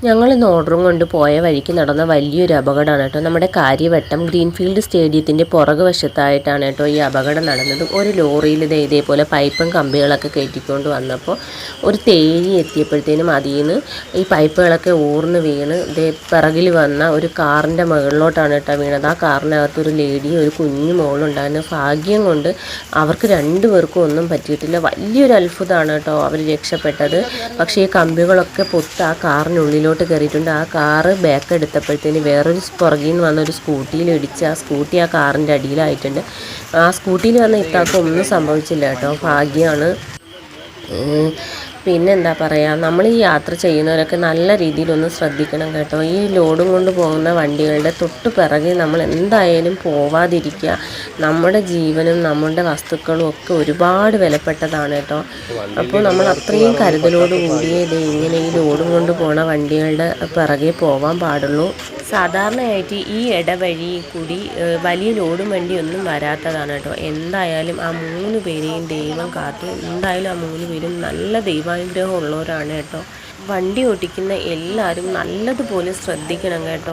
ഞങ്ങളിന്ന് ഓർഡറും കൊണ്ട് പോയ വഴിക്ക് നടന്ന വലിയൊരു അപകടമാണ് കേട്ടോ. നമ്മുടെ കാര്യവട്ടം ഗ്രീൻഫീൽഡ് സ്റ്റേഡിയത്തിൻ്റെ പുറകു വശത്തായിട്ടാണ് കേട്ടോ ഈ അപകടം നടന്നത്. ഒരു ലോറിയിൽ ഇതേപോലെ പൈപ്പും കമ്പികളൊക്കെ കയറ്റിക്കൊണ്ട് വന്നപ്പോൾ ഒരു തേരി എത്തിയപ്പോഴത്തേനും അതിൽ നിന്ന് ഈ പൈപ്പുകളൊക്കെ ഊർന്ന് വീണ് പിറകിൽ വന്ന ഒരു കാറിൻ്റെ മുകളിലോട്ടാണ് കേട്ടോ വീണത്. ആ കാറിനകത്ത് ഒരു ലേഡിയും ഒരു കുഞ്ഞു മോളുണ്ടായിരുന്നു. ഭാഗ്യം കൊണ്ട് അവർക്ക് രണ്ടുപേർക്കും ഒന്നും പറ്റിയിട്ടില്ല. വലിയൊരു അത്ഭുതമാണ് കേട്ടോ അവർ രക്ഷപ്പെട്ടത്. പക്ഷേ ഈ കമ്പികളൊക്കെ പൊട്ട് ആ കാറിനുള്ളിൽ കയറിയിട്ടുണ്ട്. ആ കാറ് ബാക്ക് എടുത്തപ്പോഴത്തേന് വേറൊരു പുറകിൽ നിന്ന് വന്ന ഒരു സ്കൂട്ടിയിൽ ഇടിച്ച് ആ സ്കൂട്ടി ആ കാറിൻ്റെ അടിയിലായിട്ടുണ്ട്. ആ സ്കൂട്ടിയിൽ വന്ന ഇത്താക്ക് ഒന്നും സംഭവിച്ചില്ല കേട്ടോ, ഭാഗ്യമാണ്. പിന്നെ എന്താ പറയുക, നമ്മൾ ഈ യാത്ര ചെയ്യുന്നവരൊക്കെ നല്ല രീതിയിലൊന്ന് ശ്രദ്ധിക്കണം കേട്ടോ. ഈ ലോഡും കൊണ്ട് പോകുന്ന വണ്ടികളുടെ തൊട്ട് പിറകെ നമ്മൾ എന്തായാലും പോവാതിരിക്കുക. നമ്മുടെ ജീവനും നമ്മുടെ വസ്തുക്കളും ഒക്കെ ഒരുപാട് വിലപ്പെട്ടതാണ് കേട്ടോ. അപ്പോൾ നമ്മൾ അത്രയും കരുതലോട് കൂടിയേ ഇങ്ങനെ ഈ ലോഡും കൊണ്ട് പോകുന്ന വണ്ടികളുടെ പിറകെ പോകാൻ പാടുള്ളൂ. സാധാരണയായിട്ട് ഈ ഇടവഴി കൂടി വലിയ ലോഡും വണ്ടിയൊന്നും വരാത്തതാണ് കേട്ടോ. എന്തായാലും ആ 3 പേരെയും ദൈവം കാത്തു. എന്തായാലും ആ 3 പേരും നല്ല ദൈവാനുഗ്രഹം ഉള്ളവരാണ് കേട്ടോ. വണ്ടി ഓടിക്കുന്ന എല്ലാവരും നല്ലതുപോലെ ശ്രദ്ധിക്കണം കേട്ടോ.